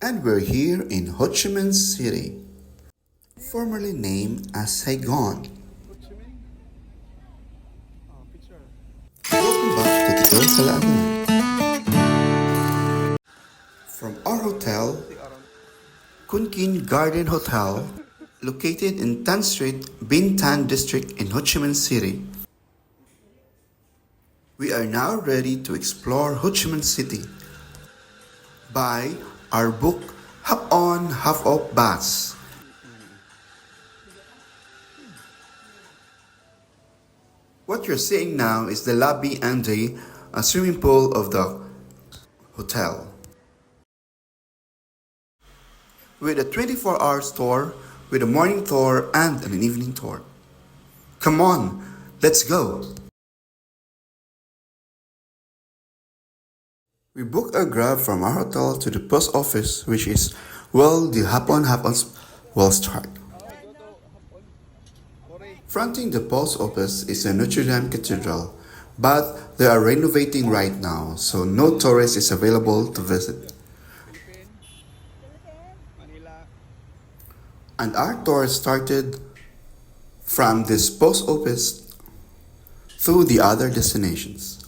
And we're here in Ho Chi Minh City, formerly named as Saigon. Welcome back to the Talaga. From our hotel, Kun Kin Garden Hotel, located in Tan Street, Bin Tan District in Ho Chi Minh City, we are now ready to explore Ho Chi Minh City by our book Half On, Half Off Bus. What you're seeing now is the lobby and the swimming pool of the hotel, with a 24-hour tour, with a morning tour and an evening tour. Come on, let's go! We booked a grab from our hotel to the post office, which is, well, the half on Wall Street. Fronting the post office is the Notre Cathedral, but they are renovating right now, so no tourist is available to visit. And our tour started from this post office through the other destinations.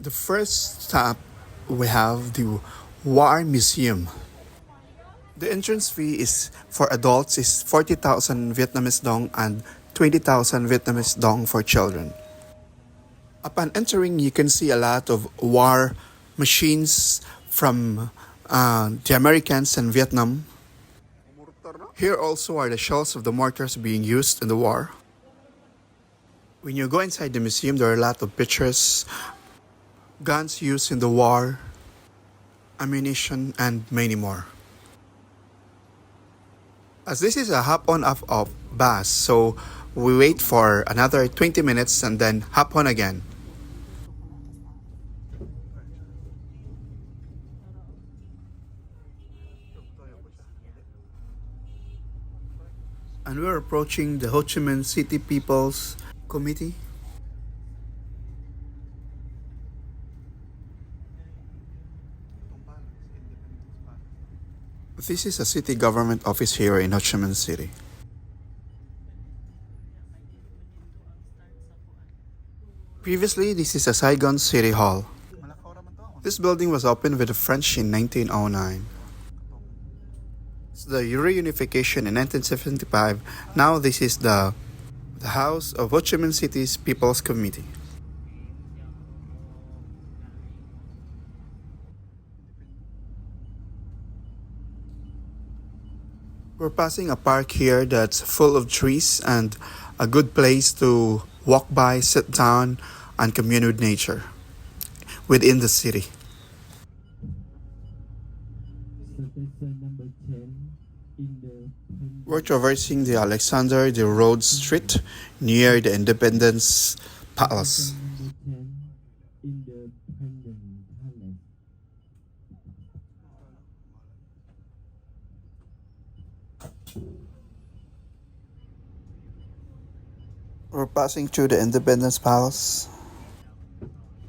The first stop, we have the War Museum. The entrance fee is for adults is 40,000 Vietnamese dong and 20,000 Vietnamese dong for children. Upon entering, you can see a lot of war machines from the Americans and Vietnam. Here also are the shells of the mortars being used in the war. When you go inside the museum, there are a lot of pictures, guns used in the war, ammunition, and many more. As this is a hop on off off bus, so we wait for another 20 minutes and then hop on again. And we're approaching the Ho Chi Minh City People's Committee. This is a city government office here in Ho Chi Minh City. Previously, this is a Saigon City Hall. This building was opened with the French in 1909. It's the reunification in 1975. Now this is the House of Ho Chi Minh City's People's Committee. We're passing a park here that's full of trees and a good place to walk by, sit down, and commune with nature within the city. We're traversing the Alexander the Road Street near the Independence Palace. We're passing through the Independence Palace.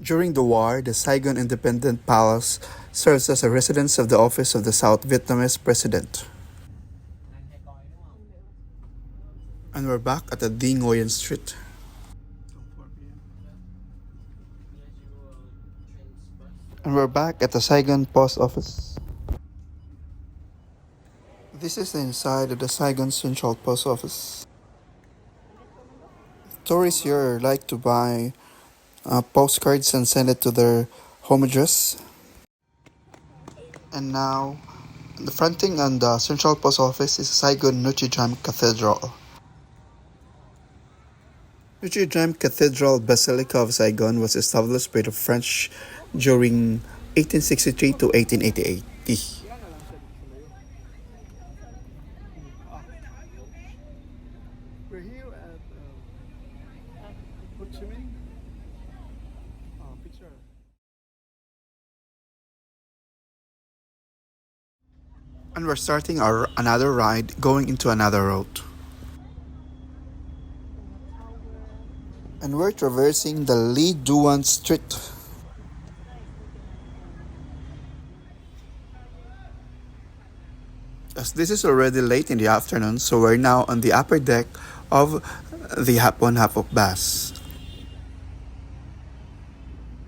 During the war, the Saigon Independent Palace serves as a residence of the office of the South Vietnamese president. And we're back at the Nguyen Street. And we're back at the Saigon Post Office. This is the inside of the Saigon Central Post Office. Tourists here like to buy postcards and send it to their home address. And now, the fronting on the Central Post Office is Saigon Notre Dame Cathedral. Notre Dame Cathedral Basilica of Saigon was established by the French during 1863 to 1888. We're here at Ho Chi Minh. Picture. And we're starting our another ride going into another road. And we're traversing the Lee Duan Street. As this is already late in the afternoon, so we're now on the upper deck of the Hapon Hapok bus.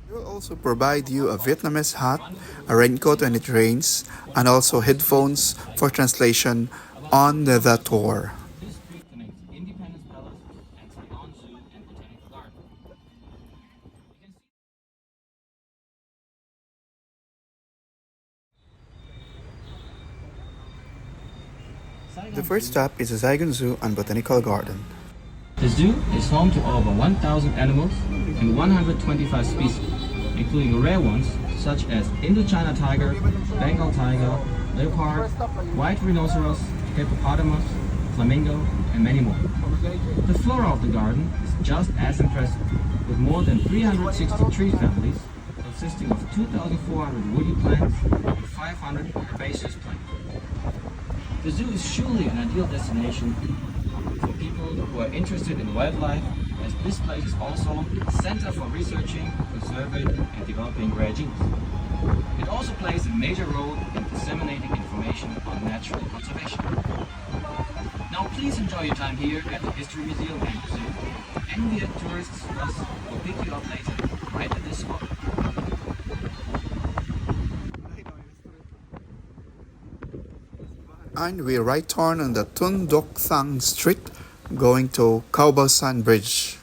We will also provide you a Vietnamese hat, a raincoat when it rains, and also headphones for translation on the tour. This street connects Independence Palace and Saigon Zoo and Botanical Garden. You can see The first stop is the Saigon Zoo and Botanical Garden. The zoo is home to over 1,000 animals and 125 species, including rare ones such as Indochina tiger, Bengal tiger, leopard, white rhinoceros, hippopotamus, flamingo, and many more. The flora of the garden is just as impressive, with more than 360 tree families consisting of 2,400 woody plants and 500 herbaceous plants. The zoo is surely an ideal destination for people who are interested in wildlife, as this place is also a center for researching, conserving, and developing rare genes. It also plays a major role in disseminating information on natural conservation. Now please enjoy your time here at the History Museum and the Zoo, and the tourists bus will pick you up later, right at this spot. And we right turn on the Tun Dok Thang Street going to Khao Bao San Bridge.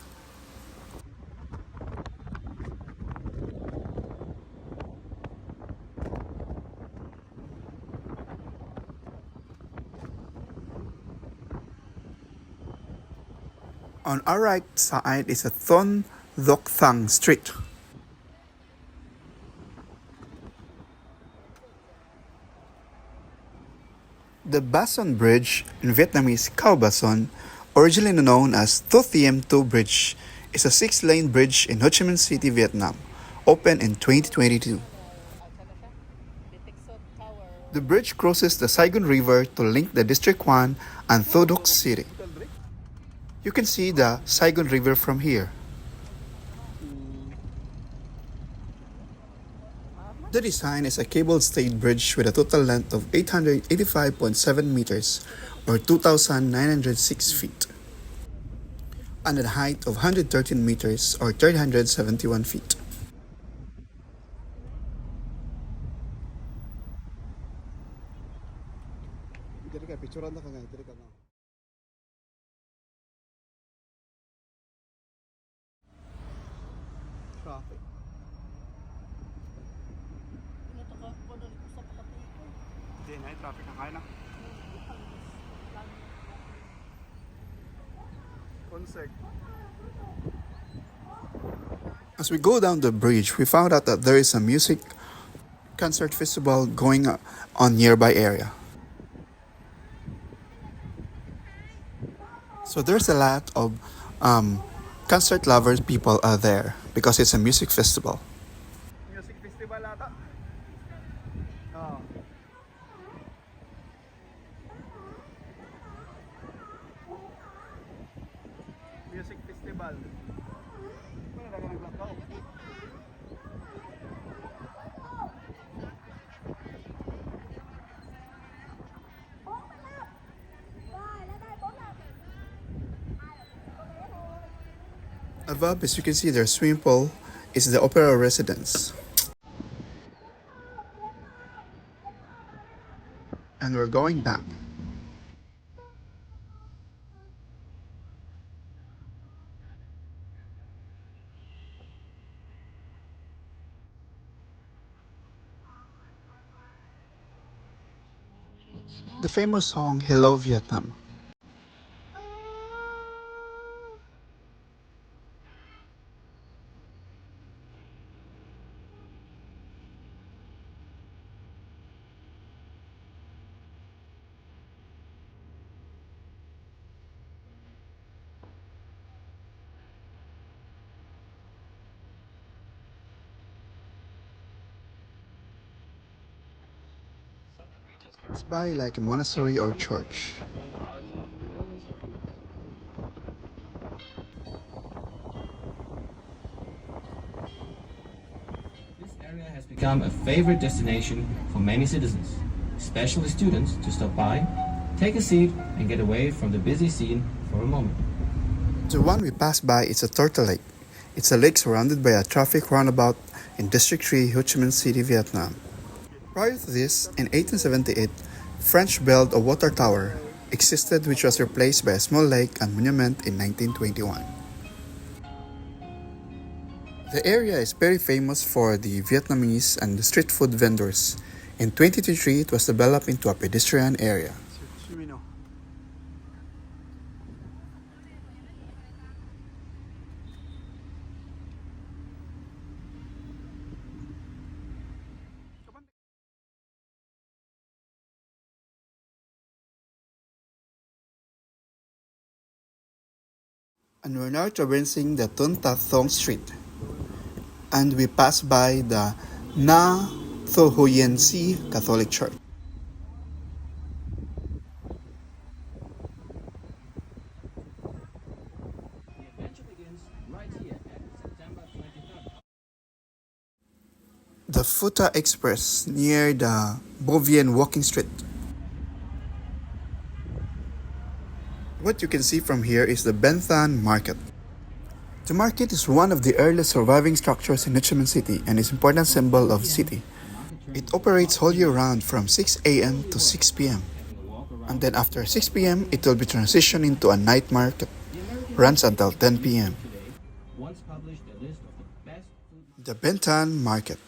On our right side is a Thon Dok Thang Street. The Bason Bridge, in Vietnamese Khao Ba Son, originally known as Tho Thiem Tu Bridge, is a 6-lane bridge in Ho Chi Minh City, Vietnam, opened in 2022. The bridge crosses the Saigon River to link the District 1 and Tho Dok City. You can see the Saigon River from here. The design is a cable-stayed bridge with a total length of 885.7 meters or 2,906 feet and a height of 113 meters or 371 feet. Traffic. Traffic ang kaya na. As we go down the bridge, we found out that there is a music concert festival going on nearby area. So there's a lot of concert lovers people are there because it's a music festival. Music festival ata. Oh. Music festival. Above, as you can see, their swimming pool is the opera residence. And we're going back. The famous song Hello Vietnam. It's by like a monastery or church. This area has become a favorite destination for many citizens, especially students, to stop by, take a seat, and get away from the busy scene for a moment. The one we passed by is a Turtle Lake. It's a lake surrounded by a traffic roundabout in District 3, Ho Chi Minh City, Vietnam. Prior to this, in 1878, French built a water tower existed which was replaced by a small lake and monument in 1921. The area is very famous for the Vietnamese and the street food vendors. In 2023, it was developed into a pedestrian area. And we're now traversing the Ton Tat Thong Street. And we pass by the Na Tho Huyen Si Catholic Church. The adventure begins right here at September 23rd. The Futa Express near the Bui Vien Walking Street. What you can see from here is the Thanh Market. The market is one of the earliest surviving structures in Chi Minh City and is an important symbol of the city. It operates all year round from 6 a.m. to 6 p.m. And then after 6 p.m. it will be transitioned into a night market. Runs until 10 p.m. Once published a list of the best food. The Thanh Market.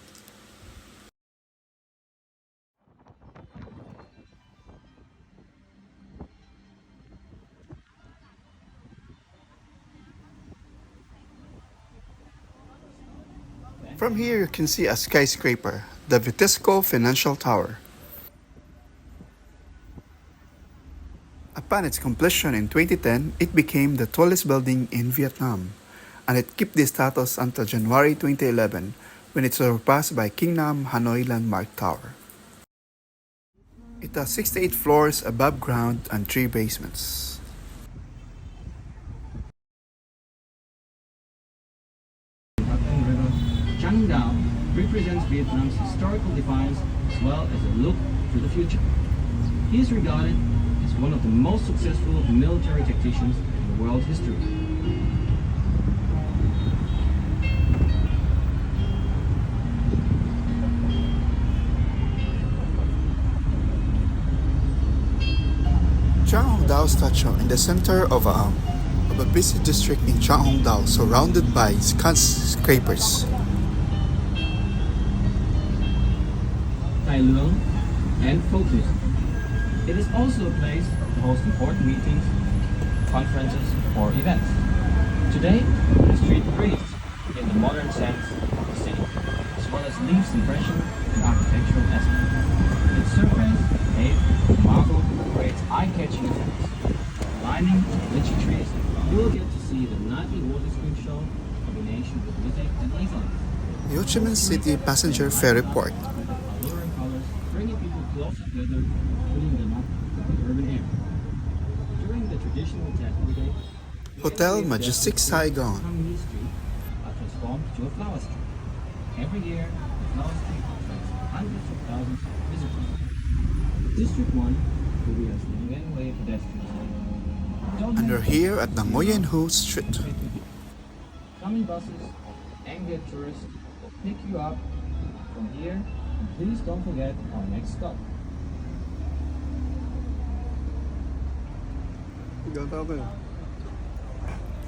From here you can see a skyscraper, the Bitexco Financial Tower. Upon its completion in 2010, it became the tallest building in Vietnam, and it kept this status until January 2011 when it was surpassed by King Nam Hanoi Landmark Tower. It has 68 floors above ground and 3 basements. Chang represents Vietnam's historical defiance as well as a look to the future. He is regarded as one of the most successful military tacticians in world history. Chang Hong Dao statue in the center of a busy district in Chang Hong Dao surrounded by skyscrapers. Tai Luang and folk music. It is also a place to host important meetings, conferences, or events. Today, the street breathes in the modern sense of the city, as well as leaves impression and architectural aspect. Its surface, paved with marble, creates eye-catching effects. Lining lychee trees, you will get to see the nightly water screen show in combination with music and easel. The Ho Chi Minh City Passenger Ferry Port. Bringing people close together, putting them up in the urban air. During the traditional Tattoo Day, Hotel Majestic Saigon. Chi Minh Street are transformed to a flower street. Every year, the flower street attracts hundreds of thousands of visitors. District 1 will be as the Nguyen Hue pedestrian. And we're here at the Nguyen Hue Street. Coming buses and get tourists will pick you up from here. Please don't forget our next stop.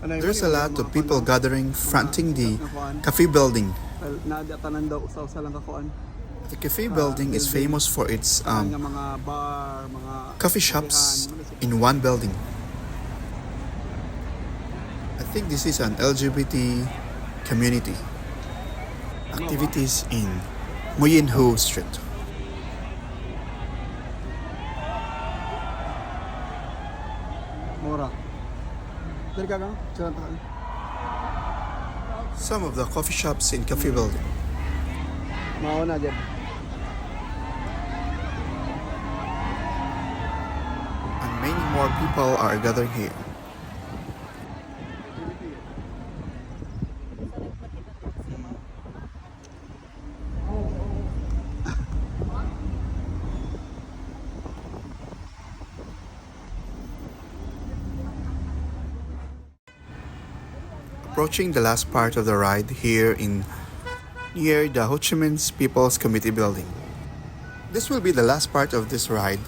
There's a lot of people gathering fronting the cafe building. The cafe building is famous for its coffee shops in one building. I think this is an LGBT community. Activities in Nguyen Hue Street. Some of the coffee shops in cafe building. Many more people are gathered here. Approaching the last part of the ride here in near the Ho Chi Minh People's Committee building. This will be the last part of this ride.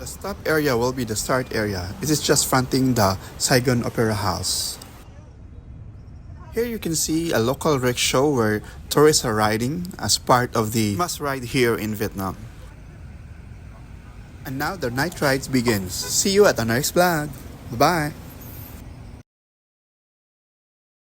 The stop area will be the start area. It is just fronting the Saigon Opera House. Here you can see a local rickshaw where tourists are riding as part of the must ride here in Vietnam. And now the night rides begins. See you at the next vlog. Bye-bye.